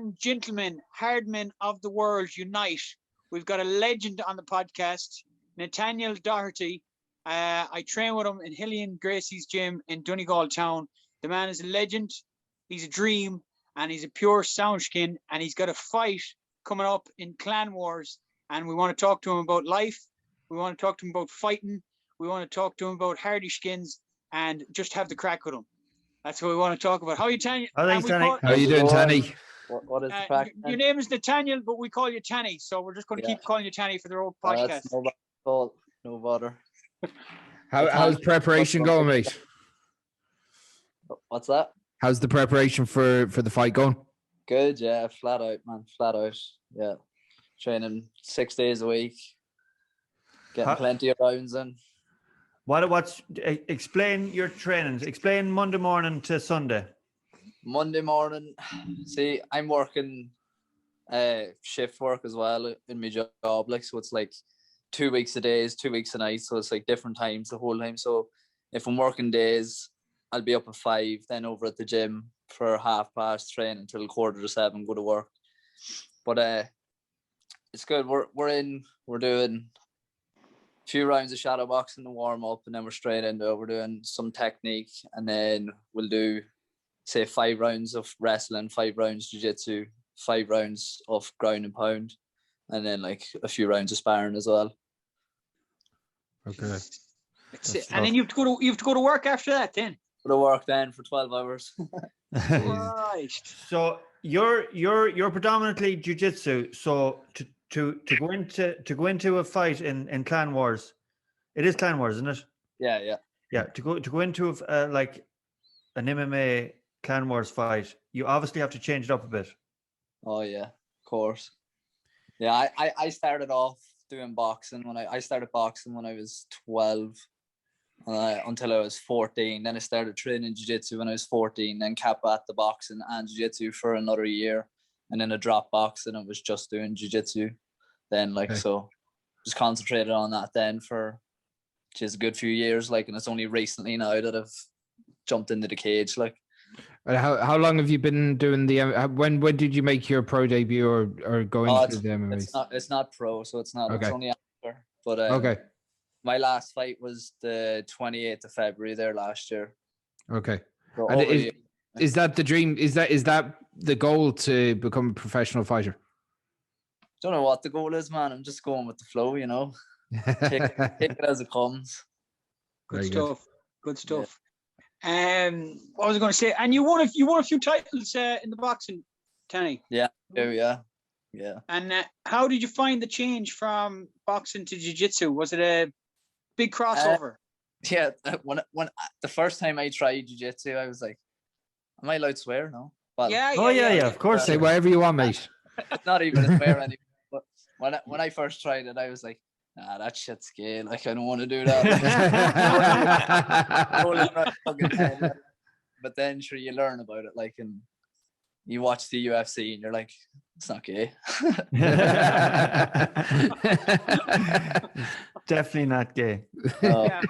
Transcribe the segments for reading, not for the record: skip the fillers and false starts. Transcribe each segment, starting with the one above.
and gentlemen, hardmen of the world, unite. We've got a legend on the podcast, Nathaniel Dougherty. I train with him in Hillian Gracie's gym in Donegal town. The man is a legend. He's a dream, and he's a pure sound skin, and he's got a fight coming up in Clan Wars, and we want to talk to him about life. We want to talk to him about fighting. We want to talk to him about hardy skins and just have the crack with him. That's what we want to talk about. How are you, Tani? How are you doing, Tani? What is the crack? Your name is Nathaniel, but we call you Tani, so we're just going to keep calling you Tani for the whole podcast. No bother. How's preparation going, mate? What's that? How's the preparation for the fight going? Good, yeah. Flat out, man. Flat out. Yeah. Training 6 days a week. Getting plenty of rounds in. Explain your trainings. Explain Monday morning to Sunday. Monday morning, see, I'm working shift work as well in my job, like, so it's like 2 weeks a days, 2 weeks a night, so it's like different times the whole time. So if I'm working days, I'll be up at 5, then over at the gym for 5:30, train until 6:45, go to work. But it's good. We're doing a few rounds of shadow boxing to warm up, and then we're straight into it. We're doing some technique, and then we'll do, say, 5 rounds of wrestling, 5 rounds jiu-jitsu, 5 rounds of ground and pound, and then like a few rounds of sparring as well. Okay. And then you have to go to work after that then. Go to work then for 12 hours. Right. So you're predominantly jiu-jitsu. So to go into a fight in Clan Wars, it is Clan Wars, isn't it? Yeah. Yeah. To go into like an MMA Clan Wars fight, you obviously have to change it up a bit. Oh yeah, of course. Yeah, I started off doing boxing when I started boxing when I was 12 until I was 14. Then I started training jiu-jitsu when I was 14, then kept at the boxing and jiu-jitsu for another year, and then I dropped boxing and was just doing jiu-jitsu then, like, so just concentrated on that then for just a good few years, like, and it's only recently now that I've jumped into the cage, like. How long have you been doing the? When did you make your pro debut or go into the MMA? It's not pro, so it's not. Okay. It's only after. But okay. My last fight was the 28th of February there last year. Okay. So and is that the dream? Is that the goal to become a professional fighter? Don't know what the goal is, man. I'm just going with the flow, you know. Take it as it comes. Good stuff. Good stuff. What was I going to say? And you won a few titles in the boxing, Tani. Yeah. And how did you find the change from boxing to jiu-jitsu? Was it a big crossover? Yeah. When the first time I tried jiu-jitsu, I was like, "Am I allowed to swear? No." Well, yeah. Of course, say whatever you want, mate. Not even a swear anymore. But when I first tried it, I was like, "Nah, that shit's gay. Like, I don't want to do that." But then, sure, you learn about it, like, and you watch the UFC, and you're like, "It's not gay." Definitely not gay. Yeah.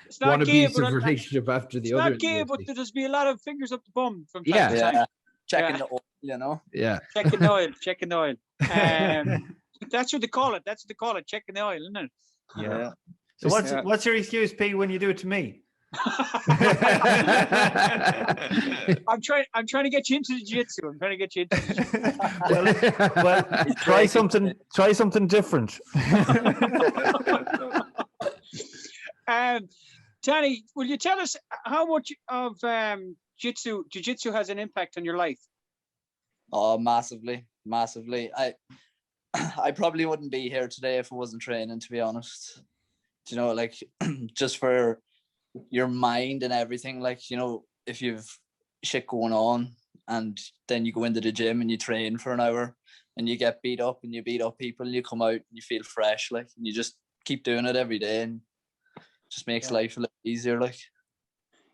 It's not one gay, abusive relationship after the it's other. It's not gay, but there'll just be a lot of fingers up the bum from time to yeah. time. Checking the oil, you know. Yeah. Checking the oil. That's what they call it. That's what they call it. Checking the oil, isn't it? Yeah. So what's your excuse, P, when you do it to me? I'm trying to get you into the jiu-jitsu. I'm trying to get you into the well, try something different. Tani, will you tell us how much of jiu-jitsu has an impact on your life? Oh, massively. I probably wouldn't be here today if I wasn't training, to be honest. You know, like, just for your mind and everything, like, you know, if you've shit going on and then you go into the gym and you train for an hour and you get beat up and you beat up people, you come out and you feel fresh, like, and you just keep doing it every day, and just makes life a little easier, like.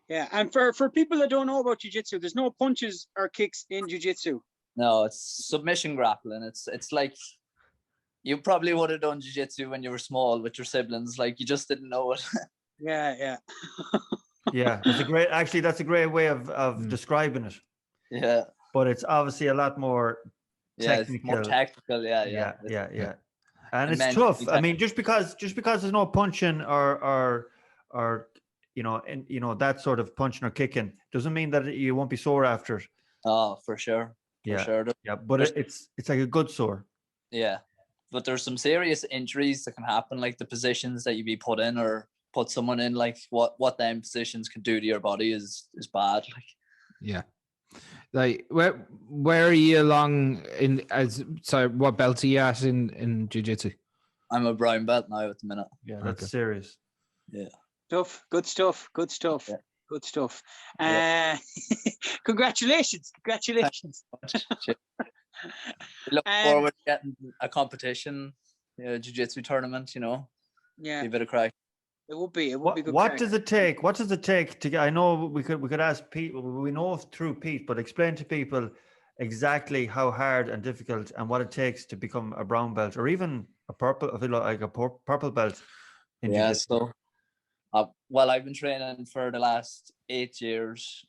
Yeah, and for people that don't know about jiu-jitsu, there's no punches or kicks in jiu-jitsu. No, it's submission grappling. It's like, you probably would have done jiu-jitsu when you were small with your siblings, like, you just didn't know it. Yeah. Yeah, that's a great way of describing it. Yeah. but it's obviously a lot more technical. It's more technical. Yeah. And it's meant tough. to be I mean, just because there's no punching or that sort of punching or kicking doesn't mean that you won't be sore after it. Oh, for sure. For sure. Yeah, but it's like a good sore. Yeah. But there's some serious injuries that can happen, like the positions that you be put in or put someone in, like what them positions can do to your body is bad. Like, yeah. Like where are you along what belt are you at in jiu-jitsu? I'm a brown belt now at the minute. Yeah, that's serious. Yeah. Good stuff. Yeah. Good stuff. Yeah. Congratulations. We look forward to getting a competition, jiu-jitsu tournament, Yeah. Be a bit of crack. It would be good. What does it take? What does it take to get? I know we could ask Pete. We know through Pete, but explain to people exactly how hard and difficult and what it takes to become a brown belt or even a purple, purple belt. So, I've been training for the last 8 years,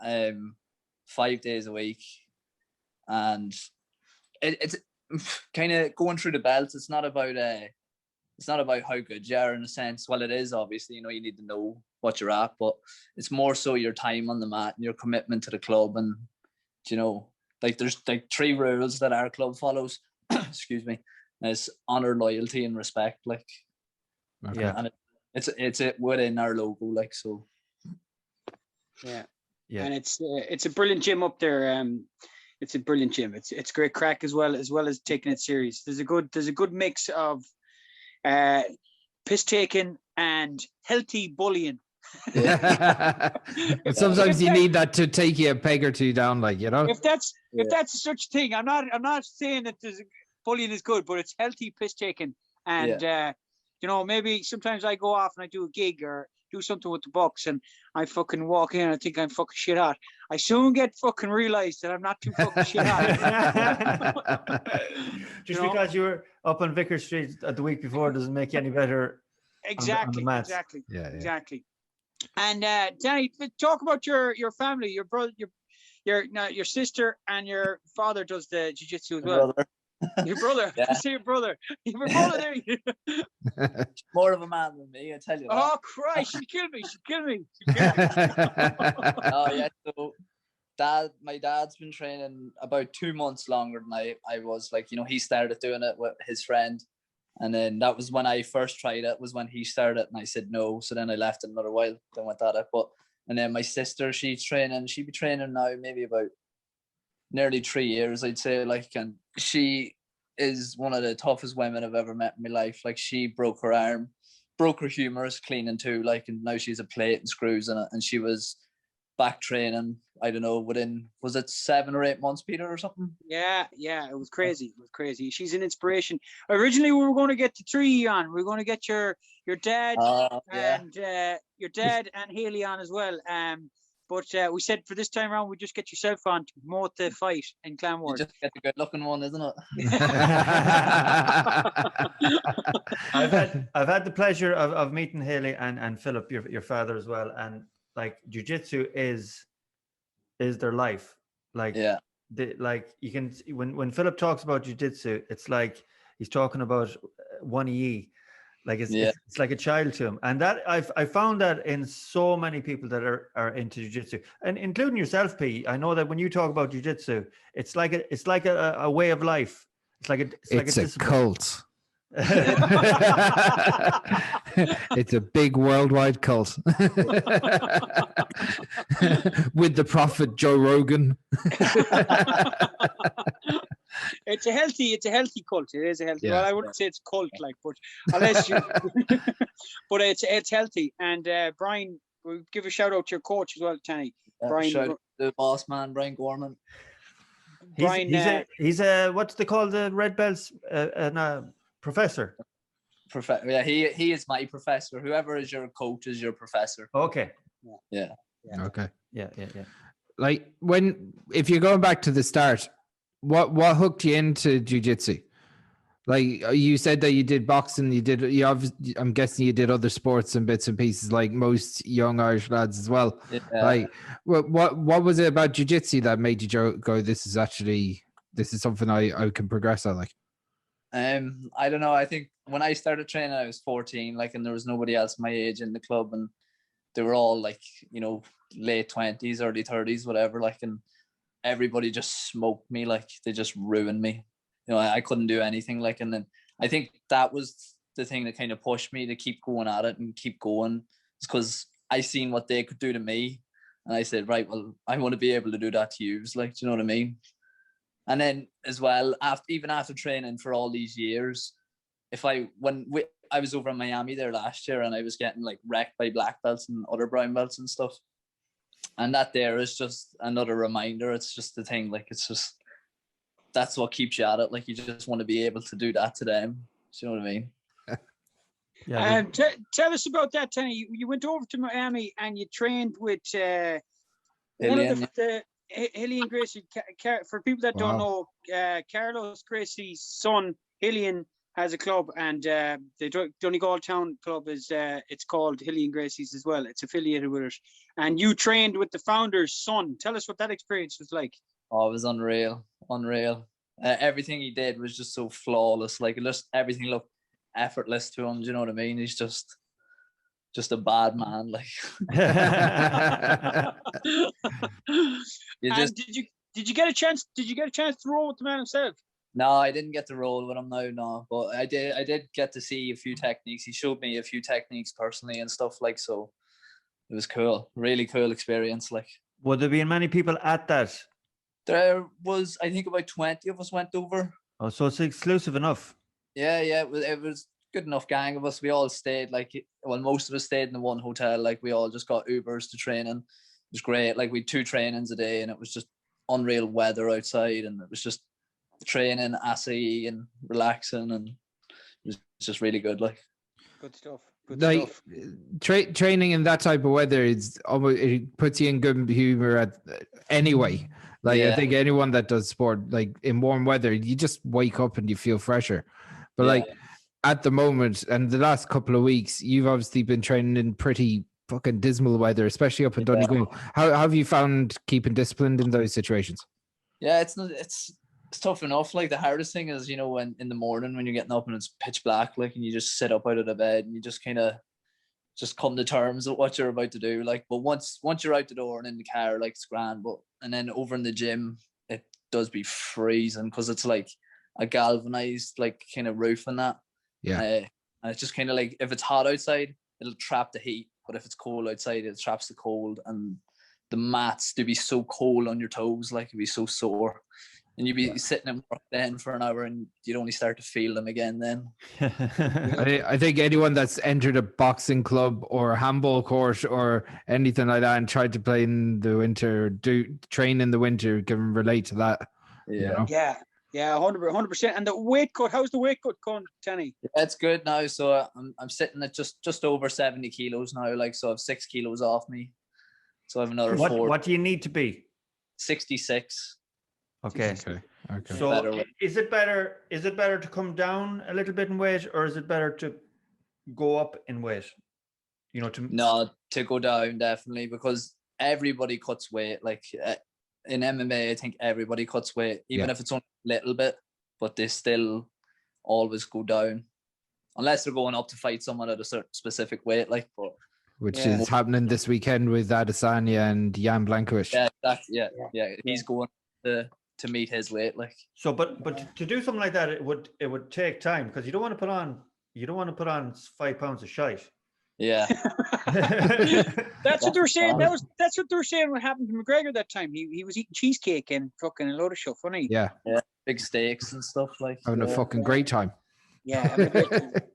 5 days a week, and it's kind of going through the belts. It's not about how good you are in a sense. Well, it is obviously, you need to know what you're at, but it's more so your time on the mat and your commitment to the club. And, like there's like 3 rules that our club follows, excuse me, is honor, loyalty and respect. Like, yeah. And it's within our logo, like, so. Yeah. And it's a brilliant gym up there. It's a brilliant gym. It's great crack as well as taking it serious. There's a good mix of piss taking and healthy bullying. And sometimes you need that to take you a peg or two down, like, if that's such a thing. I'm not saying that bullying is good, but it's healthy piss taking. And maybe sometimes I go off and I do a gig or do something with the Bucks and I fucking walk in and I think I'm fucking shit hot. I soon get fucking realized that I'm not too fucking shit hot. Because you were up on Vicar Street the week before doesn't make you any better. Exactly. Yeah. Exactly. And Danny, talk about your family, your brother, your sister and your father does the jiu-jitsu as well. Your brother. Yeah. Say your brother. Your brother there. More of a man than me, I tell you that. Oh Christ, she killed me. Oh yeah, so my dad's been training about 2 months longer than I was. Like, he started doing it with his friend. And then that was when I first tried it, was when he started it and I said no. So then I left it another while, then went at it. And then my sister, she'd be training now maybe about nearly 3 years, I'd say, like, and she is one of the toughest women I've ever met in my life. Like, she broke her arm, broke her humerus cleaning too, like, and now she's a plate and screws in it, and she was back training, I don't know, was it 7 or 8 months, Peter, or something? Yeah, it was crazy. She's an inspiration. Originally we were going to get the 3 on. We were going to get your dad and your dad and Haley on as well. But we said for this time around, we just get yourself on to promote the fight in Clan Wars. You just get the good looking one, isn't it? I've had the pleasure of meeting Haley and Philip, your father as well. And like, jiu-jitsu is their life. Like, you can, when Philip talks about jiu-jitsu, it's like he's talking about one yi. Like, it's like a child to him. And that I found that in so many people that are into jiu-jitsu, and including yourself, P. I know that when you talk about jiu-jitsu, it's like a way of life. It's a cult. It's a big worldwide cult. With the prophet Joe Rogan. It's a healthy cult. It is a healthy. Yeah. Well, I wouldn't say it's a cult, like, but unless you, but it's healthy. And Brian, we'll give a shout out to your coach as well, Tani. Brian, shout out to the boss man, Brian Gorman. He's a what's they call the red belts? Professor. Yeah, he is my professor. Whoever is your coach is your professor. Okay. Yeah. Okay. Yeah. Like, if you're going back to the start, what hooked you into jiu-jitsu? Like you said that you did boxing, I'm guessing you did other sports and bits and pieces like most young Irish lads as well. Yeah. Like what was it about jiu-jitsu that made you go, this is something I can progress at? Like, I don't know. I think when I started training, I was 14, like, and there was nobody else my age in the club, and they were all like, you know, late 20s, early 30s, whatever. Like, and everybody just smoked me. Like, they just ruined me. You know, I couldn't do anything. Like, and then I think that was the thing that kind of pushed me to keep going at it and keep going. It's because I seen what they could do to me, and I said, right, well, I want to be able to do that to you. Like, do you know what I mean? And then as well, even after training for all these years, I was over in Miami there last year, and I was getting like wrecked by black belts and other brown belts and stuff. And that there is just another reminder. It's just the thing, like, it's just, that's what keeps you at it. Like, you just want to be able to do that to them. Do you know what I mean? Yeah. Tell us about that, Tani. You went over to Miami and you trained with one Hillian, of the Hillian Gracie. For people that don't know, Carlos Gracie's son, Hillian, has a club, and the Donegal Town club is it's called Hillian Gracie's as well. It's affiliated with it. And you trained with the founder's son. Tell us what that experience was like. Oh, it was unreal. Everything he did was just so flawless. Like, just everything looked effortless to him. Do you know what I mean? He's just a bad man. Like, did you get a chance? Did you get a chance to roll with the man himself? No, I didn't get to roll with him now, no. But I did get to see a few techniques. He showed me a few techniques personally and stuff, like, so it was cool. Really cool experience. Like, would there be many people at that? There was, I think, about 20 of us went over. Oh, so it's exclusive enough. Yeah, it was good enough gang of us. We all stayed, like, well, most of us stayed in the one hotel. Like, we all just got Ubers to training. It was great. Like, we had 2 trainings a day, and it was just unreal weather outside, and it was just training, acai, and relaxing, and it was just really good. Like, good stuff. Training in that type of weather is almost, it puts you in good humor anyway. Like, yeah. I think anyone that does sport, like, in warm weather, you just wake up and you feel fresher. But like, at the moment and the last couple of weeks, you've obviously been training in pretty fucking dismal weather, especially up in Donegal. How have you found keeping disciplined in those situations? Yeah, it's tough enough. Like, the hardest thing is, you know, when in the morning when you're getting up and it's pitch black, like, and you just sit up out of the bed and you just kind of just come to terms with what you're about to do. Like, but once you're out the door and in the car, like, it's grand. But and then over in the gym, it does be freezing because it's like a galvanized, like, kind of roof and that. Yeah. And it's just kind of like, if it's hot outside, it'll trap the heat, but if it's cold outside, it traps the cold. And the mats, to be so cold on your toes, like, it'd be so sore. And you'd be sitting in work then for an hour, and you'd only start to feel them again then. I think anyone that's entered a boxing club or a handball court or anything like that and tried to play in the winter, train in the winter, can relate to that. Yeah. You know? Yeah, 100%. And the weight cut, how's the weight cut going, Tani? It's good now. So I'm sitting at just over 70 kilos now. Like, so I have 6 kilos off me. So I have another 4. What do you need to be? 66. Okay. So is it better to come down a little bit in weight, or is it better to go up in weight? You know, to go down, definitely, because everybody cuts weight. Like, in MMA, I think everybody cuts weight, even if it's only a little bit, but they still always go down, unless they're going up to fight someone at a certain specific weight, like. But which is happening this weekend with Adesanya and Jan Blachowicz. Yeah, exactly. Yeah. He's going to meet his weight, like. So, but to do something like that, it would take time, because you don't want to put on 5 pounds of shite. Yeah. That's what they were saying. That's what they were saying. What happened to McGregor that time? He was eating cheesecake and fucking a load of stuff, wasn't he? Yeah. Big steaks and stuff, like. Having a fucking great time. Yeah.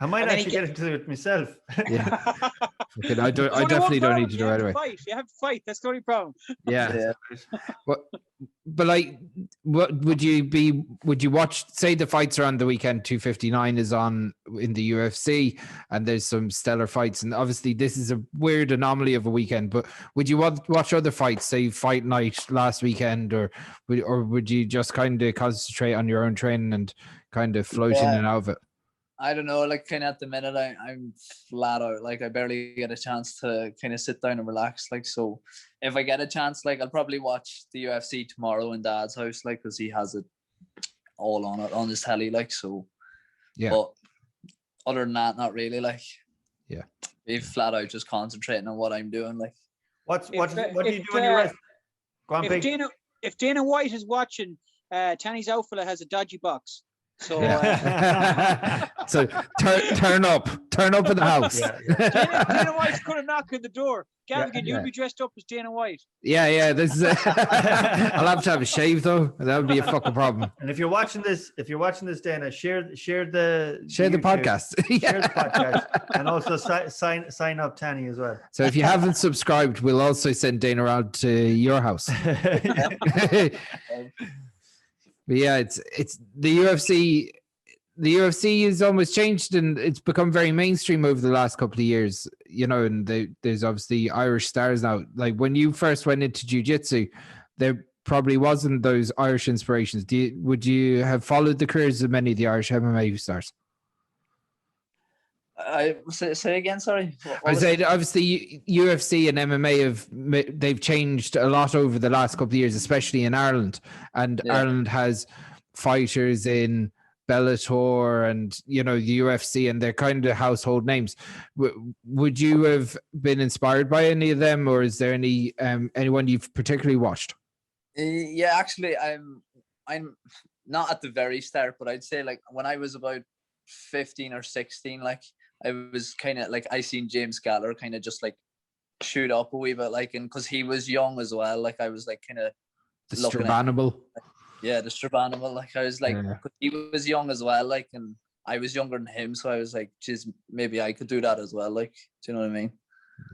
I might actually get into it myself. Yeah. Okay, I definitely don't need to do it anyway. You have to fight. That's the only problem. Yeah. But like, would you watch? Say the fights are on the weekend. 259 is on in the UFC, and there's some stellar fights. And obviously, this is a weird anomaly of a weekend. But would you watch other fights? Say Fight Night last weekend, or would you just kind of concentrate on your own training and kind of float in and out of it? I don't know, like kind of at the minute I'm flat out. Like I barely get a chance to kind of sit down and relax. Like, so if I get a chance, like I'll probably watch the UFC tomorrow in Dad's house, like, because he has it all on his telly, like, so. Yeah. But other than that, not really. Like, yeah, be flat out just concentrating on what I'm doing. Like, what do you do when you rest? Go on, if Dana White is watching, Tani's outfit has a dodgy box. So, so turn up in the house. Dana White's going to knock on the door. Gavin, you'll be dressed up as Dana White. Yeah. This is. I'll have to have a shave though. That would be a fucking problem. And if you're watching this, Dana, share the podcast. Share the podcast, and also sign up Tani as well. So if you haven't subscribed, we'll also send Dana around to your house. But yeah, it's the UFC. The UFC has almost changed, and it's become very mainstream over the last couple of years. You know, and there's obviously Irish stars now. Like when you first went into Jiu Jitsu, there probably wasn't those Irish inspirations. Would you have followed the careers of many of the Irish MMA stars? Say again, sorry. I said obviously UFC and MMA they've changed a lot over the last couple of years, especially in Ireland. And Ireland has fighters in Bellator and the UFC, and they're kind of household names. Would you have been inspired by any of them, or is there anyone you've particularly watched? Yeah, actually, I'm not at the very start, but I'd say like when I was about 15 or 16, like I was kind of like I seen James Gallagher kind of just like shoot up a wee bit, like, and because he was young as well, like I was like kind of the Strabanimal. Yeah, the Strabanimal. Like I was like, he was young as well, like, and I was younger than him, so I was like, geez, maybe I could do that as well. Like, do you know what I mean?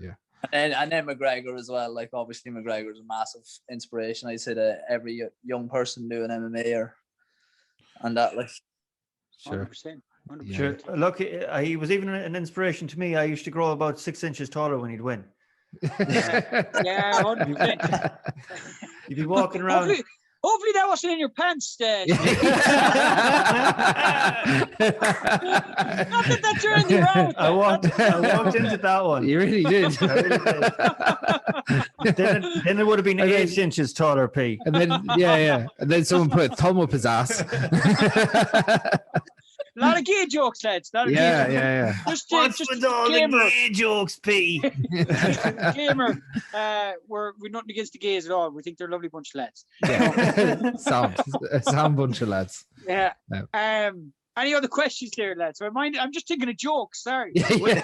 Yeah. And then Mcgregor as well. Like, obviously Mcgregor is a massive inspiration. I'd say to every young person doing MMA and that, like. Sure. 100%. Sure. Look, he was even an inspiration to me. I used to grow about 6 inches taller when he'd win. Yeah, 100%. You'd be walking around. Hopefully that wasn't in your pants, Dad. Not that you're in the round. I walked into that one. You really did. I really did. Then it would have been 8 inches taller, P. And then and then someone put a thumb up his ass. A lot of gay jokes, lads. Yeah. Just with all the gay jokes, P? Disclaimer. We're nothing against the gays at all. We think they're a lovely bunch of lads. Yeah. sound bunch of lads. Yeah. Any other questions there, lads? I'm just thinking of jokes. Sorry. Wait.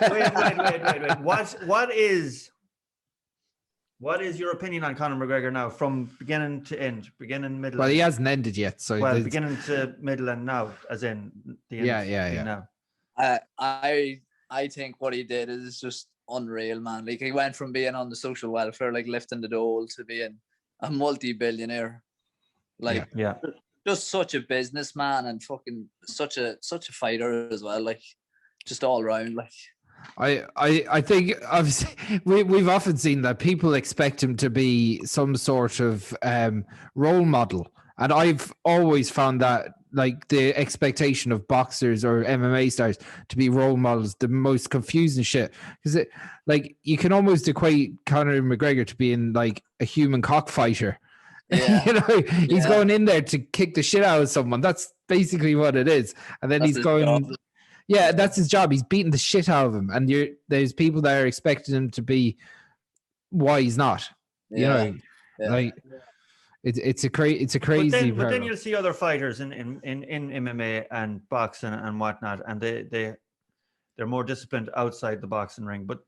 What is your opinion on Conor McGregor now, from beginning to end, beginning, middle? Well, he hasn't ended yet, so beginning to middle and now, as in the end. Yeah. Now. I think what he did is just unreal, man. Like he went from being on the social welfare, like lifting the dole, to being a multi-billionaire. Like, just such a businessman and fucking such a fighter as well. Like, just all around, like. I think obviously we've often seen that people expect him to be some sort of role model, and I've always found that like the expectation of boxers or MMA stars to be role models the most confusing shit, because like you can almost equate Conor McGregor to being like a human cockfighter. Yeah. He's going in there to kick the shit out of someone. That's basically what it is, and then he's going. Job. Yeah, that's his job. He's beating the shit out of him, and there's people that are expecting him to be why he's not. Like it's a crazy. But then you'll see other fighters in MMA and boxing and whatnot, and they're more disciplined outside the boxing ring. But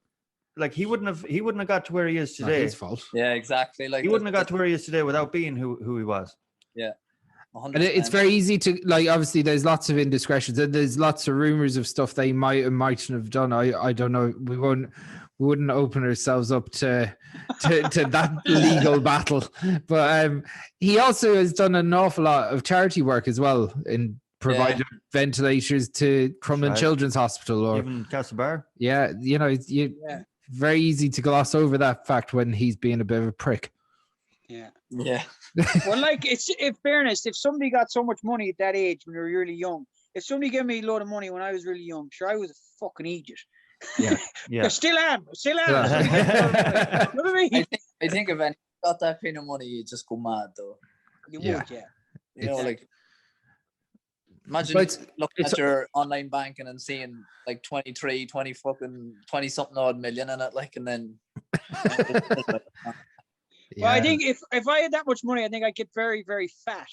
like he wouldn't have got to where he is today. Not his fault. Yeah, exactly. Like he wouldn't have got to where he is today without being who he was. Yeah. 100%. And it's very easy to, like, obviously there's lots of indiscretions and there's lots of rumors of stuff they might and mightn't have done. I don't know. We wouldn't open ourselves up to that legal battle. But he also has done an awful lot of charity work as well in providing ventilators to Crumlin Children's Hospital, or even Castlebar. Yeah, you know, very easy to gloss over that fact when he's being a bit of a prick. Yeah. Well, like, it's, in fairness, if somebody got so much money at that age when they were really young, if somebody gave me a load of money when I was really young, sure, I was a fucking idiot. Yeah. I still am. You know what I mean? I think if anyone got that kind of money, you'd just go mad, though. You would, You know, like, imagine looking at your online banking and seeing like 20 something odd million in it, like, and then. Well, I think if I had that much money, I think I'd get very, very fat.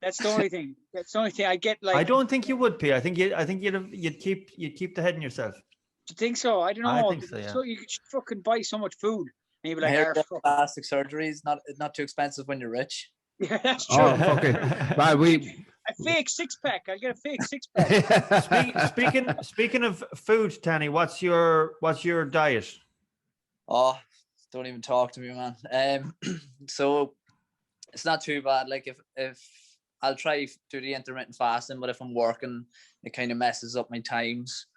That's the only thing. That's the only thing I get. Like, I don't think you would, P. I think you'd keep the head in yourself. Do you think so? I don't know. I think so, yeah. So you could fucking buy so much food, and you'd be like, plastic surgery is not too expensive when you're rich. Yeah, that's true. Oh, okay. Right, a fake 6-pack. I'll get a fake 6-pack. Speaking of food, Tani, what's your diet? Oh, don't even talk to me, man. So it's not too bad. Like, if I'll try do the intermittent fasting, but if I'm working, it kind of messes up my times.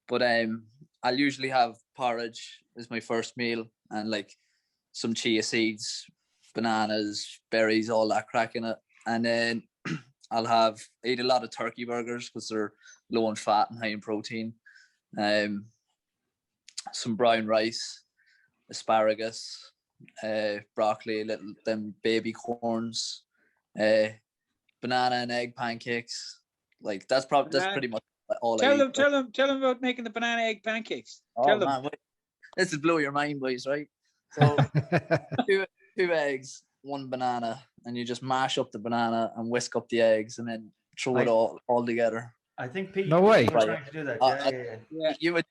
But I'll usually have porridge as my first meal, and like some chia seeds, bananas, berries, all that crack in it. And then I'll eat a lot of turkey burgers because they're low in fat and high in protein. Some brown rice, asparagus, broccoli, them baby corns, banana and egg pancakes. Like, that's pretty much all I eat. Tell them about making the banana egg pancakes. Oh, man, this will blow your mind, boys, right? So two eggs, one banana, and you just mash up the banana and whisk up the eggs and then throw it all together. I think Pete. No way. Trying to do that. Yeah. You would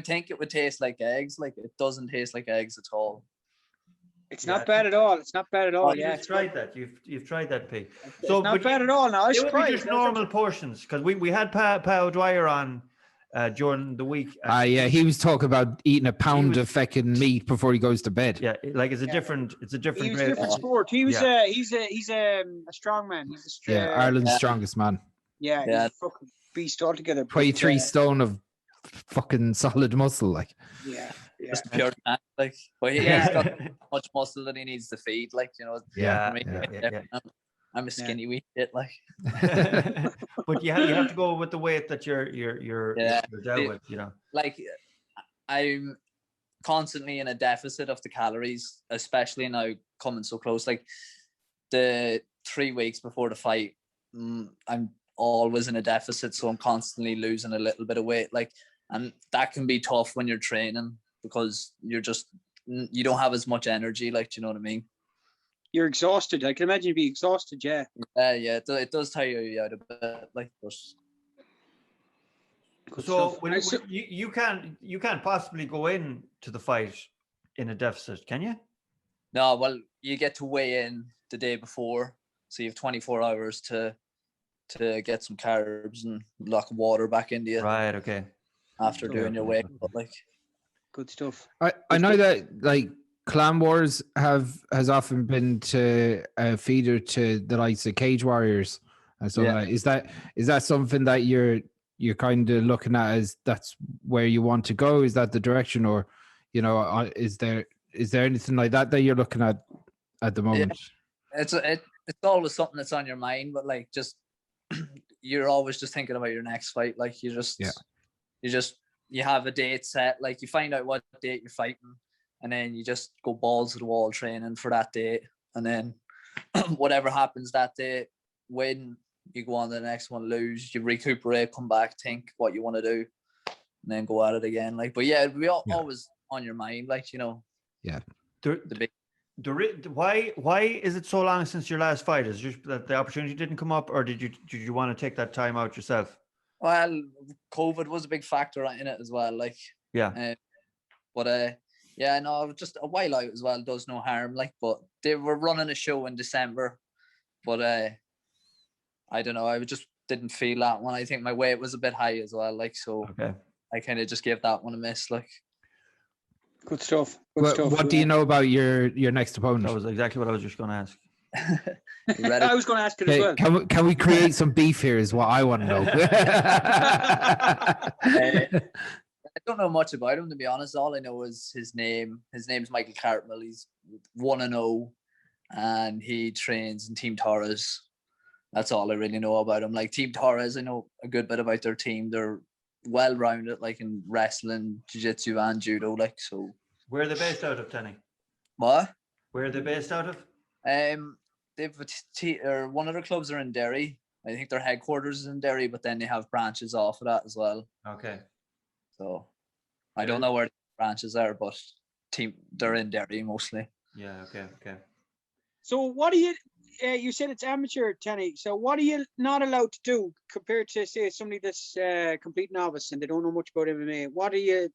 think it would taste like eggs. Like, it doesn't taste like eggs at all. It's not bad at all. It's not bad at all. You've tried that. You've tried that, Pete. So it's not bad at all. Now, it would be just normal portions, because we had Pa O'Dwyer on during the week. He was talking about eating a pound of fucking meat before he goes to bed. Yeah, like it's a different. He was different sport. He's a strong man. Ireland's strongest man. Yeah. He's a fucking beast altogether. 23 stone of fucking solid muscle, like. Yeah. Just pure man, like. But he's got much muscle that he needs to feed, like, you know. Yeah. I'm a skinny wee shit, like. But you have to go with the weight that you're down with, you know. Like, I'm constantly in a deficit of the calories, especially now coming so close. Like, the 3 weeks before the fight, I'm always in a deficit, so I'm constantly losing a little bit of weight. Like, and that can be tough when you're training, because you don't have as much energy, like, do you know what I mean? You're exhausted. I can imagine you be exhausted, yeah. It does tire you out a bit, like. So you can't possibly go in to the fight in a deficit, can you? No, well, you get to weigh in the day before, so you have 24 hours to get some carbs and a lot of water back into you. Right. Okay. After doing your weight, but like, good stuff. I know that, like, Clan Wars has often been to a feeder to the likes of Cage Warriors, and so is that something that you're kind of looking at as that's where you want to go? Is that the direction, or, you know, is there anything like that you're looking at the moment? It's always something that's on your mind, but like, just you're always just thinking about your next fight. Like, you have a date set, like, you find out what date you're fighting, and then you just go balls to the wall training for that date, and then whatever happens that day, win, you go on to the next one, lose, you recuperate, come back, think what you want to do, and then go at it again. Like, but always on your mind, like, you know. Yeah. Why is it so long since your last fight? Is it just that the opportunity didn't come up, or did you want to take that time out yourself? Well, COVID was a big factor in it as well. Like, just a while out as well does no harm. Like, but they were running a show in December, but I don't know. I just didn't feel that one. I think my weight was a bit high as well. Like, so I kind of just gave that one a miss. Like, Good stuff. Good stuff. What do you know about your next opponent? That was exactly what I was just going to ask. I was going to ask it as well. Can we create some beef here? Is what I want to know. I don't know much about him, to be honest. All I know is his name. His name's Michael Cartmel. He's 1-0, and he trains in Team Torres. That's all I really know about him. Like Team Torres, I know a good bit about their team. They're well-rounded, like in wrestling, jiu-jitsu, and judo. Like so. Where are they based out of, Tani? What? Where are they based out of? They've one of their clubs are in Derry. I think their headquarters is in Derry, but then they have branches off of that as well. Okay. So I don't know where the branches are, but they're in Derry mostly. Yeah. Okay. So what do you? You said it's amateur, Tani. So what are you not allowed to do compared to, say, somebody that's complete novice and they don't know much about MMA? What are you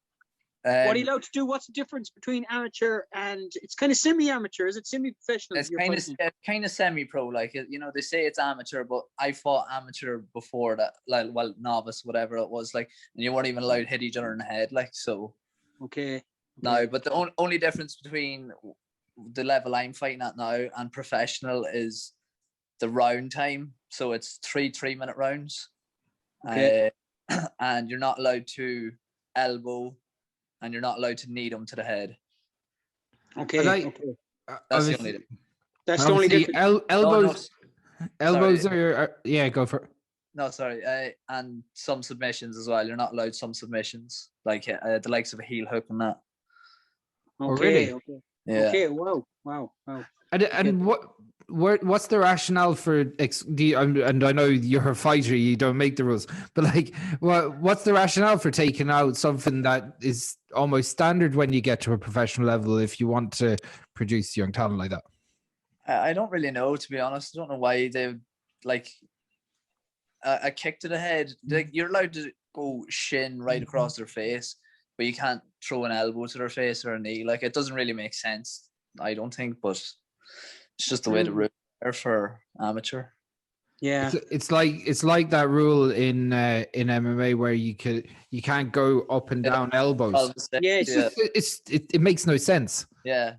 allowed to do? What's the difference between amateur and it's kind of semi-amateur? Is it semi-professional? It's kind of semi-pro. Like, you know, they say it's amateur, but I fought amateur before that. Like, well, novice, whatever it was. Like, and you weren't even allowed to hit each other in the head. Like, so. Okay. No, but the only difference between the level I'm fighting at now and professional is the round time. So it's 3 3-minute rounds. Okay. And you're not allowed to elbow, and you're not allowed to knee them to the head. Okay. That's the only difference. That's the only difference. Elbows are go for it. No, sorry. And some submissions as well. You're not allowed some submissions, like the likes of a heel hook and that. Okay. Really? Okay. Yeah. Okay. Wow. And what's the rationale for? And I know you're a fighter, you don't make the rules, but like, what's the rationale for taking out something that is almost standard when you get to a professional level if you want to produce young talent like that? I don't really know, to be honest. I don't know why they like a kick to the head. Like, you're allowed to go shin right across their face, but you can't throw an elbow to their face or a knee. Like, it doesn't really make sense, I don't think, but it's just the way the rules are for amateur. Yeah, it's like that rule in MMA where you can't go up and down elbows. Yeah, it makes no sense. Yeah,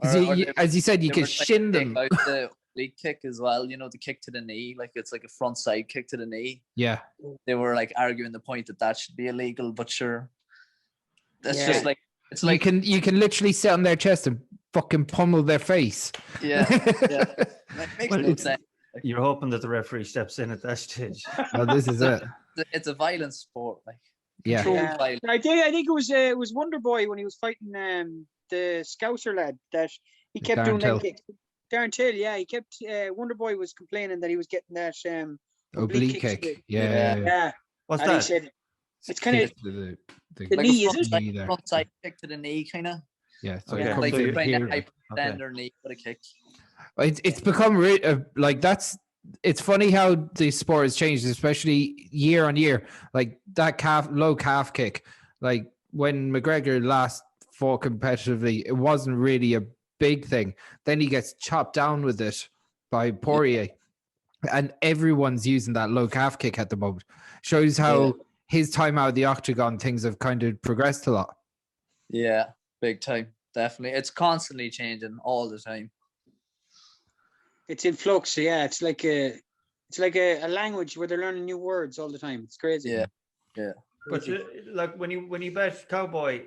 as you said, you can shin them. Out the lead kick as well. You know, the kick to the knee, like it's like a front side kick to the knee. Yeah, they were like arguing the point that should be illegal, but sure. That's just like it's like you can literally sit on their chest and fucking pummel their face. Yeah. It makes no sense. You're hoping that the referee steps in at that stage. Well, this is it. It's a violent sport, like I think it was Wonder Boy when he was fighting the Scouser lad that he kept doing leg kicks. Darren Till, yeah, he kept Wonder Boy was complaining that he was getting that oblique kick. Yeah. What's and that? He said it's kind of the knee, is it? Like front side kick to the knee, kind of. Yeah, so like you're trying to hyperextend their knee with a kick. It's become like that's. It's funny how the sport has changed, especially year on year. Like that low calf kick. Like when McGregor last fought competitively, it wasn't really a big thing. Then he gets chopped down with it by Poirier, and everyone's using that low calf kick at the moment. Shows how his time out of the octagon, things have kind of progressed a lot. Yeah, big time. Definitely. It's constantly changing all the time. It's in flux. Yeah, it's like a language where they're learning new words all the time. It's crazy. Yeah. But like when you bet Cowboy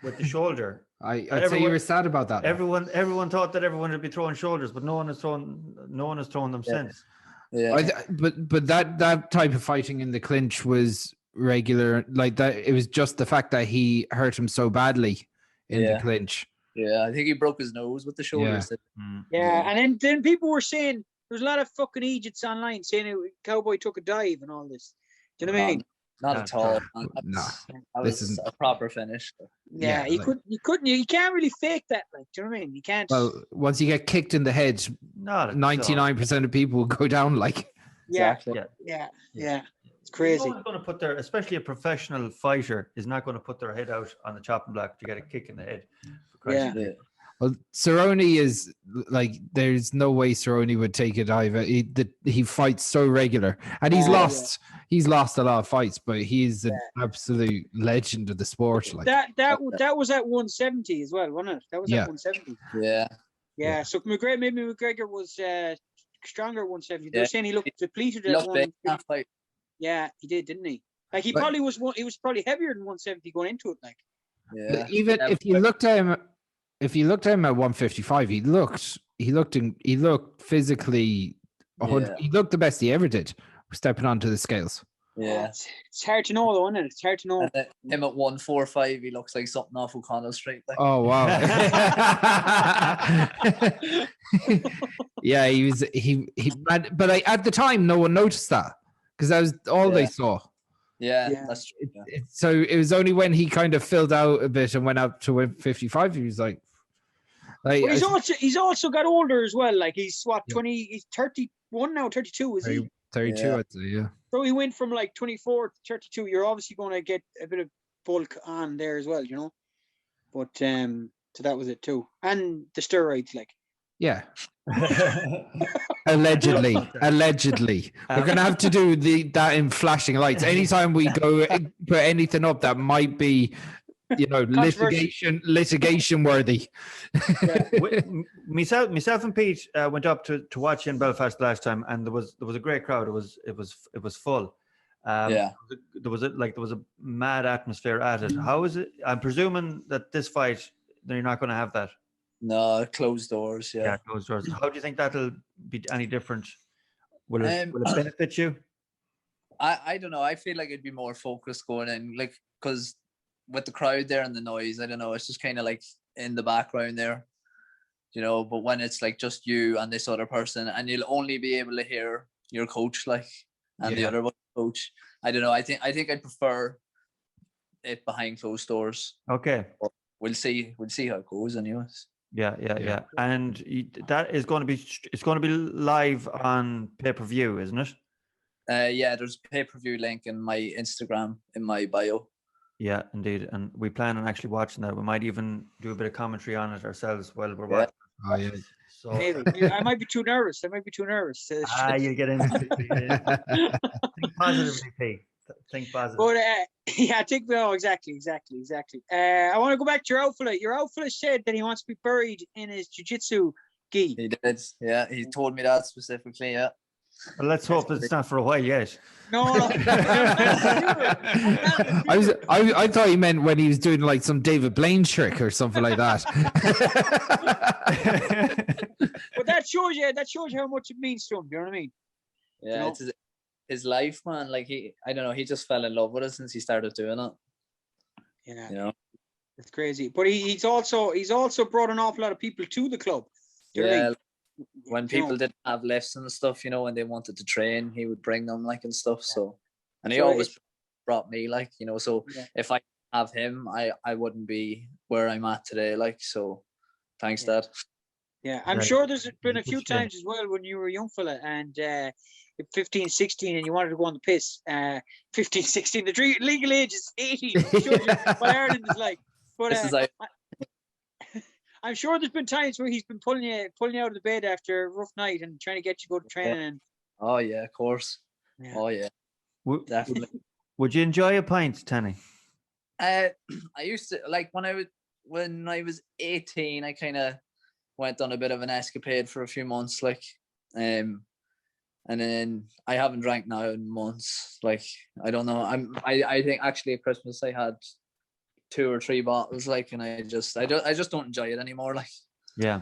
with the shoulder, I'd say you were sad about that. Everyone thought that everyone would be throwing shoulders, but no one has thrown them since. Yeah. But that type of fighting in the clinch was regular. Like that, it was just the fact that he hurt him so badly in the clinch. Yeah, I think he broke his nose with the shoulders. Yeah, and then people were saying there was a lot of fucking idiots online saying Cowboy took a dive and all this. Do you know what I mean? Not at all. No, this is a proper finish. Yeah, you can't really fake that. Like, do you know what I mean? You can't. Well, once you get kicked in the head, 99% of people will go down. Like, yeah. It's crazy. No one's going to put especially a professional fighter is not going to put their head out on the chopping block to get a kick in the head. Well, Cerrone is like there's no way Cerrone would take a dive. He fights so regular, and he's lost a lot of fights, but he's an absolute legend of the sport. Like that was at 170 as well, wasn't it? That was at 170. Yeah. So McGregor was stronger at 170. They're saying he looked depleted at 150. Yeah, he did, didn't he? Like he was probably heavier than 170 going into it. Like, even if you looked at him at 155, he looked physically. He looked the best he ever did, stepping onto the scales. Yeah, it's hard to know though, isn't it? It's hard to know. And him at 145, he looks like something off O'Connell Street. Like. Oh wow! Yeah, he was. But at the time, no one noticed that because that was all they saw. Yeah, that's true. So it was only when he kind of filled out a bit and went up to 155, he was like well, he's also got older as well. Like he's 20, he's 31 now, 32, is he? 32, I'd say, yeah. So he went from like 24 to 32. You're obviously going to get a bit of bulk on there as well, you know. But so that was it too, and the steroids, like. Yeah. Allegedly. We're gonna have to do that in flashing lights. Anytime we go put anything up that might be, you know, litigation worthy. Myself and Pete went up to watch you in Belfast last time, and there was a great crowd. It was full. There was a mad atmosphere at it. How is it? I'm presuming that this fight, you're not going to have that. No, closed doors. Yeah, closed doors. How do you think that'll be any different? Will it benefit you? I don't know. I feel like it'd be more focused going in, like, because with the crowd there and the noise, I don't know. It's just kind of like in the background there, you know. But when it's like just you and this other person, and you'll only be able to hear your coach, like, and the other coach. I don't know. I think I'd prefer it behind closed doors. Okay. But we'll see how it goes, anyways. Yeah. And that is going to be, it's going to be live on pay-per-view, isn't it? There's a pay-per-view link in my Instagram in my bio. Yeah, indeed. And we plan on actually watching that. We might even do a bit of commentary on it ourselves while we're watching. Oh yeah. So I might be too nervous. You get in. Think positively, Pete. Think positive. But exactly. I want to go back to your outfit. Your outfit said that he wants to be buried in his jiu-jitsu gi. He did. Yeah, he told me that specifically. Yeah. Well, let's hope it's not for a while yet. No. I thought he meant when he was doing like some David Blaine trick or something like that. But that shows you how much it means to him. You know what I mean? Yeah, you know? It's his life, man. Like I don't know, he just fell in love with it since he started doing it. Yeah, you know, it's crazy. But he's also brought an awful lot of people to the club. When people didn't have lifts and stuff, you know, when they wanted to train, he would bring them, like, and stuff. So, and he always brought me, like, you know. So if I have him, I wouldn't be where I'm at today, like. So, thanks, Dad. Yeah, I'm sure there's been a few times as well when you were a young fella and 15, 16 and you wanted to go on the piss. 15, 16, the legal age is 18. I'm sure what Ireland is like. But I'm sure there's been times where he's been pulling you out of the bed after a rough night and trying to get you to go to training. And oh yeah, of course. Yeah. Oh yeah, definitely. Would you enjoy a pint, Tani? I used to, like, when I was 18, I kind of went on a bit of an escapade for a few months, like, and then I haven't drank now in months. Like, I don't know. I think actually at Christmas I had 2 or 3 bottles, like, and I just don't enjoy it anymore, like. Yeah.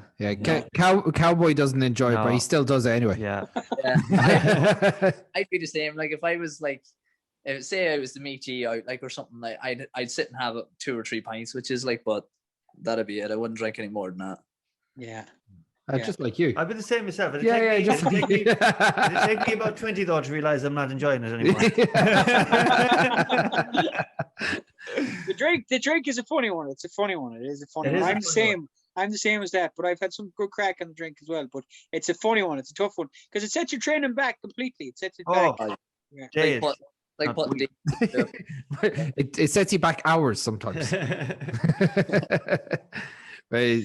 Cowboy doesn't enjoy it, but he still does it anyway. Yeah. I'd be the same. Like, if I was like, say I was to meet you out, like, or something, like, I'd sit and have 2 or 3 pints, which is like, but that'd be it. I wouldn't drink any more than that. Yeah. Just like you. I'd be the same myself. It'd take me about 20 though to realize I'm not enjoying it anymore. The drink is a funny one. It's a funny one. It is a funny one. I'm the same as that, but I've had some good crack on the drink as well. But it's a funny one. It's a tough one because it sets your training back completely. It sets it back. Yeah. It sets you back hours sometimes. But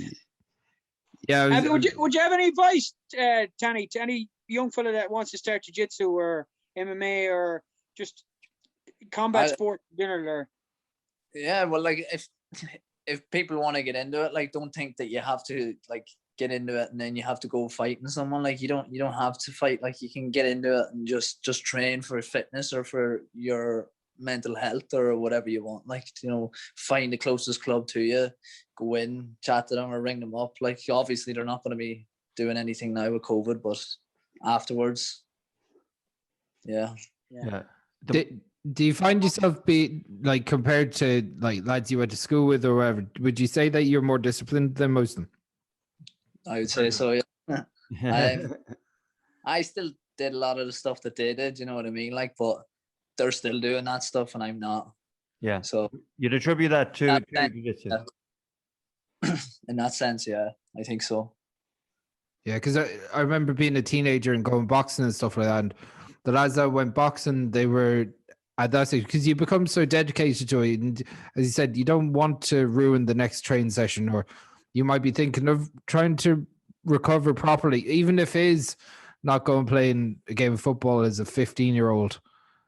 Yeah. Would you have any advice, Tani, to any young fella that wants to start jiu-jitsu or MMA or just combat sport in general? Yeah, well, like if people want to get into it, like don't think that you have to like get into it and then you have to go fighting someone. Like you don't have to fight. Like you can get into it and just train for fitness or for your mental health or whatever you want. Like, you know, find the closest club to you, go in, chat to them or ring them up. Like obviously they're not going to be doing anything now with COVID, but afterwards, yeah. Do you find yourself be like, compared to like lads you went to school with or whatever, would you say that you're more disciplined than most of them? I would say so, yeah. I still did a lot of the stuff that they did, you know what I mean? Like, but they're still doing that stuff and I'm not. Yeah. So you'd attribute that to jiu-jitsu. In that sense, yeah, I think so. Yeah, because I remember being a teenager and going boxing and stuff like that. And the lads that went boxing, they were at that stage, because you become so dedicated to it. And as you said, you don't want to ruin the next training session, or you might be thinking of trying to recover properly, even if it is not going playing a game of football as a 15-year-old.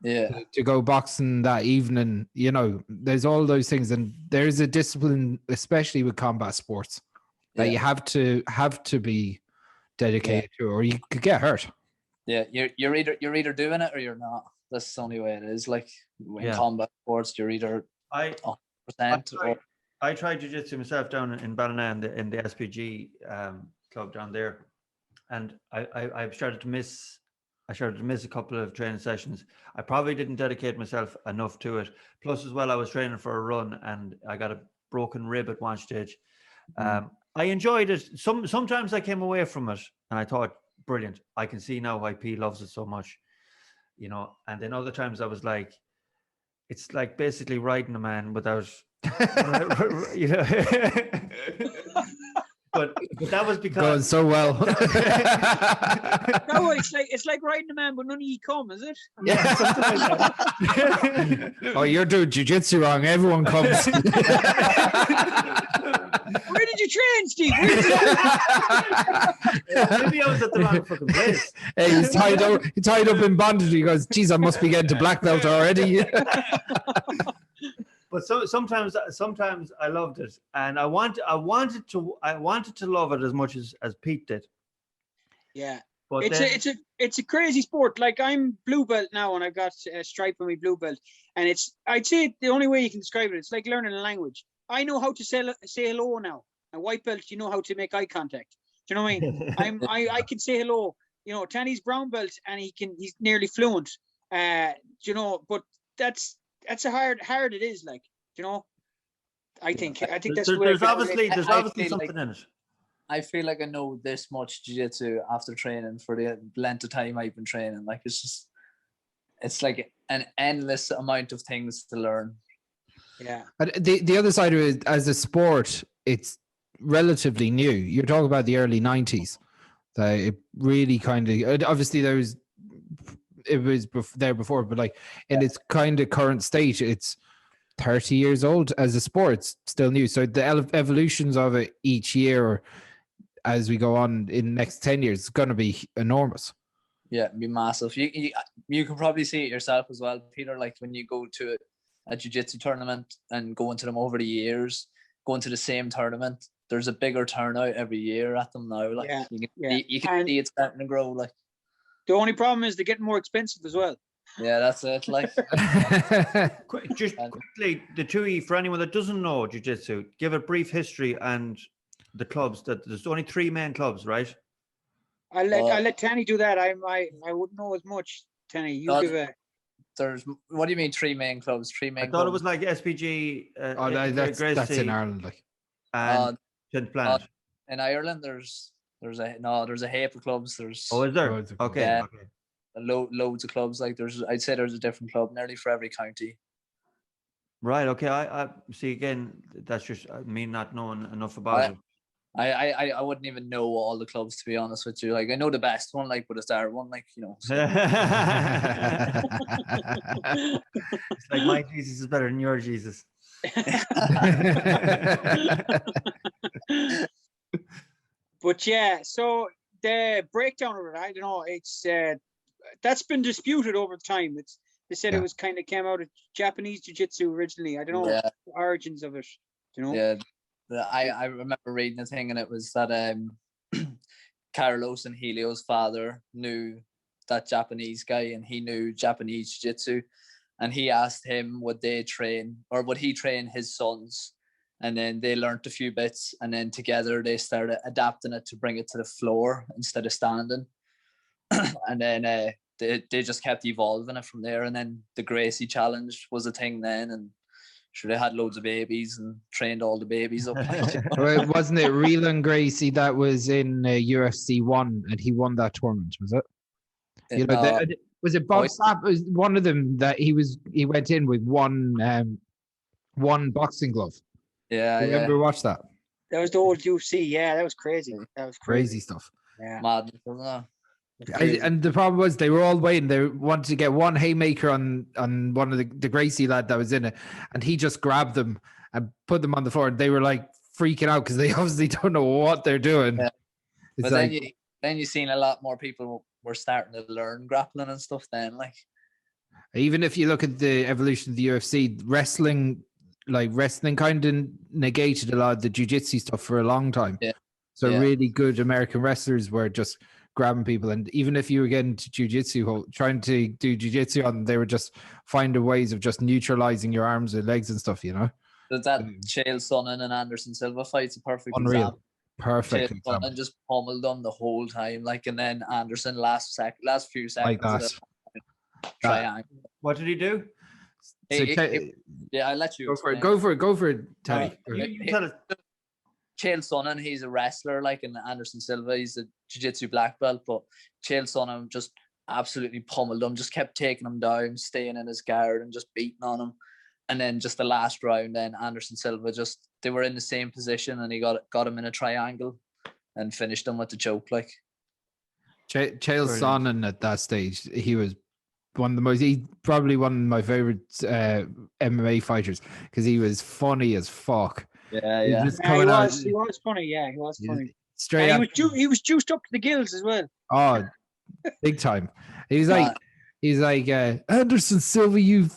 Yeah. To go boxing that evening, you know, there's all those things. And there's a discipline, especially with combat sports, that you have to be dedicated to, or you could get hurt. Yeah, you're either doing it or you're not. That's the only way it is. Like in combat sports, you're either 100% or... I tried jiu-jitsu myself down in Ballina in the SPG club down there, and I started to miss a couple of training sessions. I probably didn't dedicate myself enough to it. Plus, as well, I was training for a run, and I got a broken rib at one stage. I enjoyed it. Sometimes I came away from it, and I thought, brilliant. I can see now why P loves it so much, you know. And then other times I was like, it's like basically riding a man without, you know. but that was because going so well. No, it's like riding a man, but none of you come, is it? Yeah, something like that. Oh, you're doing jiu-jitsu wrong. Everyone comes. Where did you train, Steve? Maybe I was at the wrong fucking place. Hey, he's tied up in bondage. He goes, geez, I must be getting to black belt already. But sometimes I loved it, and I wanted to love it as much as Pete did. Yeah, but it's a crazy sport. Like I'm blue belt now, and I've got a stripe on my blue belt, and I'd say the only way you can describe it, it's like learning a language. I know how to say hello now. And white belt, you know how to make eye contact. Do you know what I mean? I can say hello. You know, Tani's brown belt, and he's nearly fluent. You know, but that's a hard it is. Like, you know, I think that's there's obviously something in it. I feel like I know this much jiu-jitsu after training for the length of time I've been training. Like it's like an endless amount of things to learn. Yeah. The other side of it, as a sport, it's relatively new. You're talking about the early 90s. That it really kind of, obviously it was there before, but like in its kind of current state, it's 30 years old as a sport. It's still new. So the evolutions of it each year, or as we go on in the next 10 years, it's going to be enormous. Yeah, it'd be massive. You can probably see it yourself as well, Peter. Like when you go to a jiu-jitsu tournament and go into them over the years, going to the same tournament, there's a bigger turnout every year at them now. Like you can see it starting to grow. Like the only problem is they're getting more expensive as well. Yeah, that's it. Like just quickly, the two for anyone that doesn't know jiu-jitsu, give a brief history and the clubs. That there's only 3 main clubs, right? I'll let Tani do that. I wouldn't know as much. Tani, you give it. There's, what do you mean 3 main clubs? 3 main. I thought it was like SPG. That's in Ireland, like. And Planet. In Ireland, there's a heap of clubs. There's is there? Okay. Yeah, okay. Loads of clubs. Like I'd say there's a different club nearly for every county. Right. Okay. I see. Again, that's just me not knowing enough about it. I wouldn't even know all the clubs, to be honest with you. Like I know the best one, like, but it's our one, like, you know. So. It's like my Jesus is better than your Jesus. But But yeah, so the breakdown of it, I don't know. It's that's been disputed over time. They said it was kind of came out of Japanese jiu-jitsu originally. I don't know the origins of it. You know? Yeah, I remember reading a thing, and it was that Carlos and Helio's father knew that Japanese guy, and he knew Japanese jiu-jitsu, and he asked him would he train his sons, and then they learnt a few bits, and then together they started adapting it to bring it to the floor instead of standing. And then they just kept evolving it from there, and then the Gracie challenge was a thing then, and sure they had loads of babies and trained all the babies up. Well, wasn't it Reelan Gracie that was in UFC 1 and he won that tournament, was it? You know, was it Bob Sapp? Was one of them that he went in with one boxing glove. Yeah, you ever watch that? That was the old UFC. Yeah, that was crazy. That was crazy stuff. Yeah, madness, wasn't it? And the problem was they were all waiting. They wanted to get one haymaker on one of the Gracie lad that was in it, and he just grabbed them and put them on the floor. And they were like freaking out because they obviously don't know what they're doing. Yeah. It's but like, then you seen a lot more people were starting to learn grappling and stuff. Then, like, even if you look at the evolution of the UFC, wrestling kind of negated a lot of the jiu-jitsu stuff for a long time. Yeah. So really good American wrestlers were just grabbing people, and even if you were getting to jiu-jitsu, trying to do jiu-jitsu on them, they were just finding ways of just neutralizing your arms and legs and stuff, you know. That Chael Sonnen and Anderson Silva fight's a perfect unreal example. Perfect Chael Sonnen just pummeled them the whole time, like, and then Anderson last few seconds like that triangle. What did he do? I'll let you go for it, Tani. You tell us. Chael Sonnen, he's a wrestler, like, and Anderson Silva, he's a jiu-jitsu black belt, but Chael Sonnen just absolutely pummeled him, just kept taking him down, staying in his guard and just beating on him. And then just the last round, then Anderson Silva they were in the same position, and he got him in a triangle and finished him with the choke, like. Chael Sonnen at that stage, he was probably one of my favorite MMA fighters because he was funny as fuck. Yeah. He was funny. Yeah, he was funny. Straight up, he was juiced up to the gills as well. Oh, big time. He's like Anderson Silva, you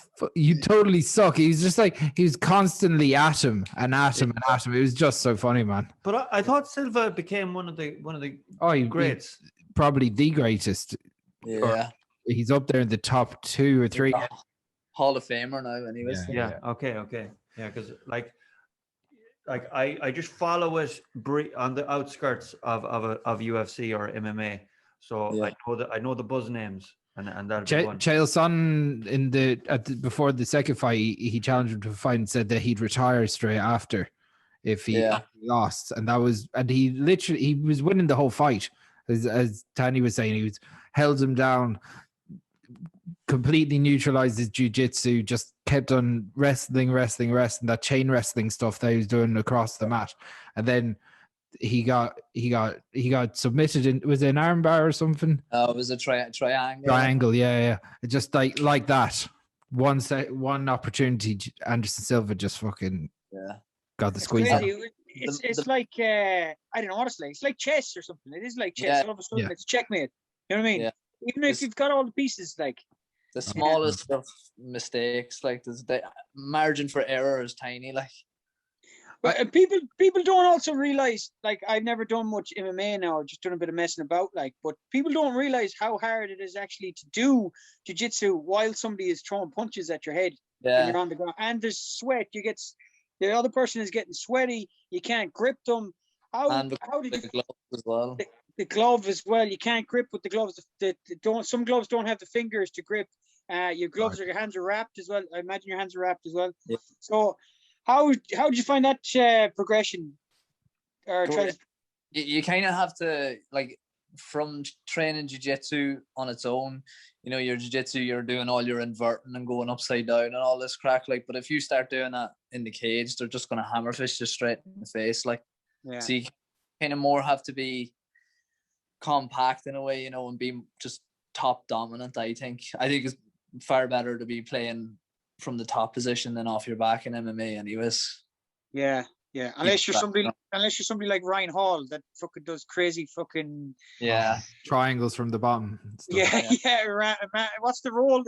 totally suck. He's just like, he was constantly at him. It was just so funny, man. But I thought Silva became one of the greats. Probably the greatest. Yeah. He's up there in the top 2 or 3. Hall of Famer now, anyways. Yeah. Okay. Yeah, because like I just follow it on the outskirts of UFC or MMA, so I know the buzz names and that. Chael Sonnen before the second fight, he challenged him to a fight and said that he'd retire straight after if he lost, and he was winning the whole fight, as Tani was saying. He held him down, completely neutralized his jiu-jitsu, just kept on wrestling, that chain wrestling stuff that he was doing across the mat. And then he got submitted in, was it an armbar or something? It was a triangle. Triangle, yeah. Just like that. One opportunity, Anderson Silva just fucking got the squeeze out. It's like I don't know, honestly, it's like chess or something. It is like chess. All of a sudden it's checkmate. You know what I mean? Yeah. Even if you've got all the pieces, like the smallest of mistakes, like the margin for error is tiny, like. But people don't also realize, like, I've never done much MMA now, just done a bit of messing about, like, but people don't realize how hard it is actually to do jiu-jitsu while somebody is throwing punches at your head when you're on the ground. And there's sweat. The other person is getting sweaty. You can't grip them. How did you glove as well? The glove as well. You can't grip with the gloves. Some gloves don't have the fingers to grip. Your gloves or your hands are wrapped as well. I imagine your hands are wrapped as well. Yeah. So how did you find that progression? You kind of have to, like, from training jiu-jitsu on its own, you know, your jiu-jitsu, you're doing all your inverting and going upside down and all this crack, like, but if you start doing that in the cage, they're just going to hammer fist you straight in the face, like. So you kind of more have to be compact in a way, you know, and be just top dominant. I think it's far better to be playing from the top position than off your back in MMA anyways. Yeah, Yeah, unless you're somebody like Ryan Hall that fucking does crazy fucking triangles from the bottom. What's the role?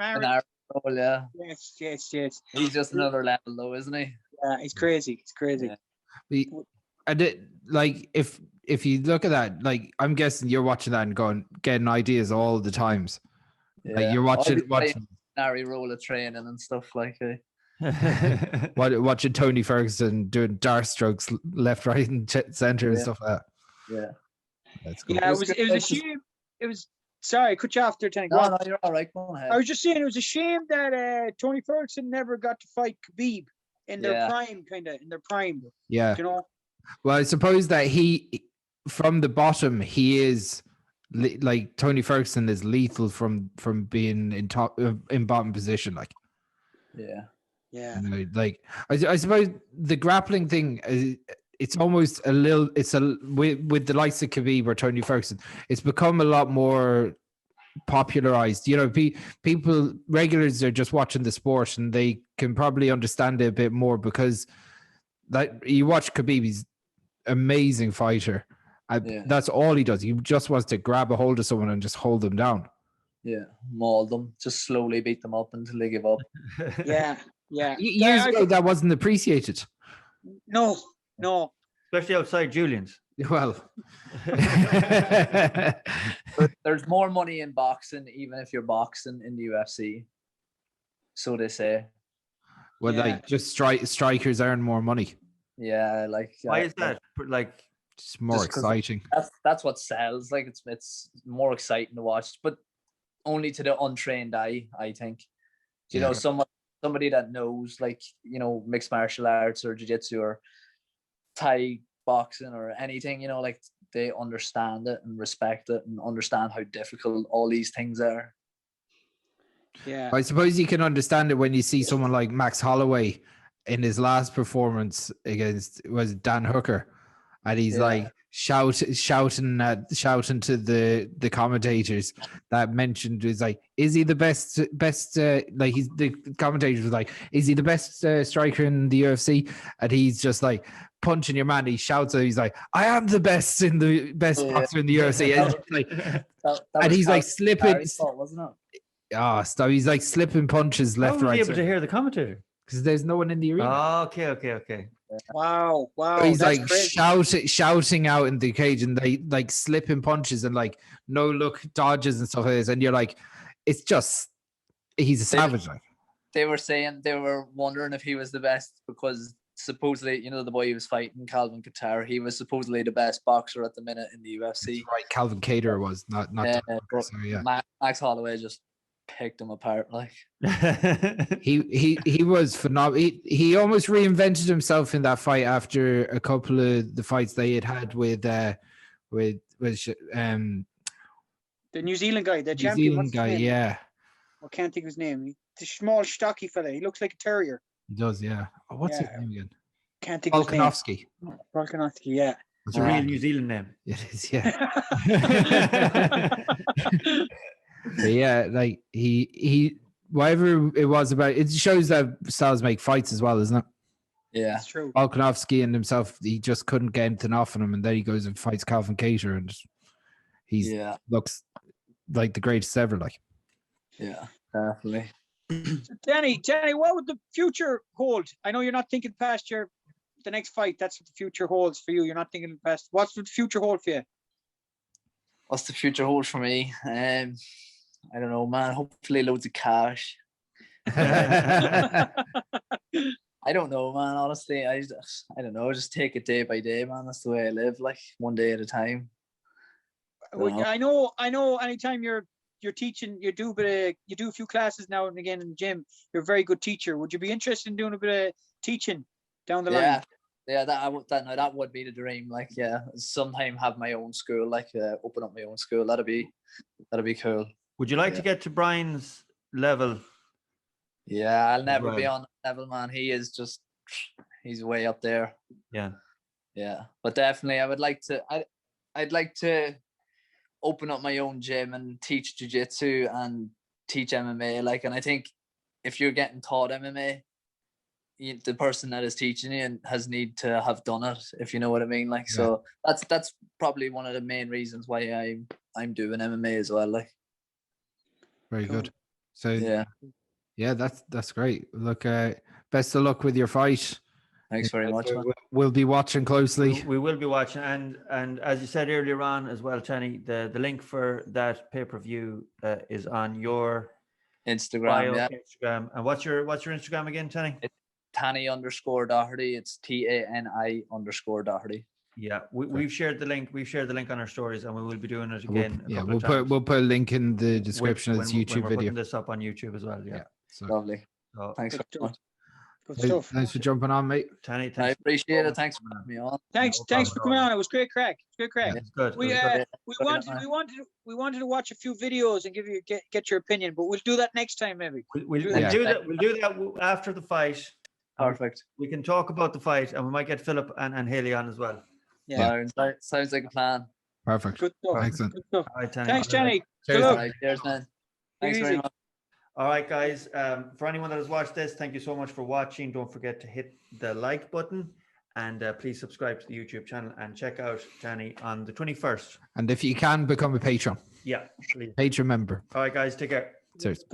Role, yeah. Yes. He's just another level, though, isn't he? Yeah, it's crazy. Yeah. Like if you look at that, like I'm guessing you're watching that and getting ideas all the times. Yeah, like you're watching Larry roll of training and stuff like that. Watching Tony Ferguson doing dart strokes left, right, and center and stuff like that. Yeah, that's cool. Yeah, it was a shame. It was sorry, I cut you off there, Tani. No, you're all right. Go ahead. I was just saying it was a shame that Tony Ferguson never got to fight Khabib in their prime, Yeah, you know. Well, I suppose that he, from the bottom, he is like Tony Ferguson is lethal from being in bottom position, like. Yeah. You know, like I suppose the grappling thing, it's almost a little. With the likes of Khabib or Tony Ferguson, it's become a lot more popularized. You know, people regulars are just watching the sport and they can probably understand it a bit more because that you watch Khabib, he's amazing fighter. That's all he does. He just wants to grab a hold of someone and just hold them down. Yeah, maul them, just slowly beat them up until they give up. Yeah. Years ago, that wasn't appreciated. No. Especially outside Julian's. Well, there's more money in boxing, even if you're boxing in the UFC. So they say. Well, like just strikers earn more money. Yeah, like why is that? Like, it's more exciting. That's what sells. Like it's more exciting to watch, but only to the untrained eye, I think. You know, somebody that knows, like, you know, mixed martial arts or jiu-jitsu or Thai boxing or anything, you know, like they understand it and respect it and understand how difficult all these things are. Yeah, I suppose you can understand it when you see someone like Max Holloway in his last performance against Dan Hooker, and he's like shouting to the commentators that mentioned, is like, is he the best like he's the commentators was like, is he the best striker in the UFC? And he's just like punching your man. He shouts he's like, I am the best boxer in the UFC. And, like, and he's like slipping fault, wasn't it? So he's like slipping punches left, right. How was he right, able to hear the commentator? Because there's no one in the arena. Oh, okay. Wow. So he's like shouting out in the cage, and they like slipping punches and like no look dodges and stuff like this. And you're like, it's just, he's a savage. Like, they were wondering if he was the best because supposedly, you know, the boy he was fighting, Calvin Kattar, he was supposedly the best boxer at the minute in the UFC. Right, Calvin Kattar was not. Max Holloway just picked him apart. Like he was phenomenal. He almost reinvented himself in that fight after a couple of the fights they had with the New Zealand guy, the New champion. Zealand guy, yeah. I can't think of his name. He's a small, stocky fella. He looks like a terrier. He does, yeah. Oh, what's his name again? Can't think of his name. Volkanovski, yeah. It's a real New Zealand name. It is, yeah. But yeah, like he whatever it was about, it shows that styles make fights as well, isn't it? Yeah, it's true. Volkanovski and himself, he just couldn't get anything off on him, and then he goes and fights Calvin Kattar, and he's looks like the greatest ever. Like, yeah, definitely. So Tani, what would the future hold? I know you're not thinking past the next fight. That's what the future holds for you. You're not thinking past. What's the future hold for you? What's the future hold for me? I don't know, man. Hopefully loads of cash. I don't know, man. Honestly, I don't know. Just take it day by day, man. That's the way I live, like one day at a time. I know. Anytime you're teaching, you do a few classes now and again in the gym. You're a very good teacher. Would you be interested in doing a bit of teaching down the line? Yeah, that would be the dream. Like, yeah, sometime have my own school, like open up my own school. That'd be cool. Would you like to get to Brian's level? Yeah, I'll never be on that level, man. He's way up there. Yeah. But definitely, I'd like to open up my own gym and teach jiu-jitsu and teach MMA. Like, and I think if you're getting taught MMA, the person that is teaching you has need to have done it, if you know what I mean. Like, so that's probably one of the main reasons why I'm doing MMA as well. Like, very good. So yeah, that's great. Look, best of luck with your fight. Thanks very much, man. We'll be watching closely. We will be watching, and as you said earlier on as well, Tani, the link for that pay-per-view is on your Instagram. bio, Yeah. Instagram. And what's your Instagram again, Tani? It's Tani_Doherty. It's TANI_Doherty. Yeah, we've shared the link. We've shared the link on our stories, and we will be doing it again. We'll put a link in the description of this YouTube video. Putting this up on YouTube as well. Yeah. So. Lovely. So, thanks very much. Good stuff. Thanks for jumping on, mate. Tani, I appreciate it. Thanks for having me on. Thanks for coming on. It was great crack. It's great crack. It's good. We wanted to watch a few videos and get your opinion, but we'll do that next time maybe. We'll do that. We'll do that after the fight. Perfect. We can talk about the fight, and we might get Philip and Haley on as well. Yeah. Sounds like a plan. Perfect. Good stuff. Excellent. Good stuff. All right, Tani. Thanks, Tani. Cheers. Good luck. Cheers, man. Thanks very much. All right, guys. For anyone that has watched this, thank you so much for watching. Don't forget to hit the like button, and please subscribe to the YouTube channel and check out Tani on the 21st. And if you can, become a patron. Yeah, please. Patron member. All right, guys. Take care. Cheers.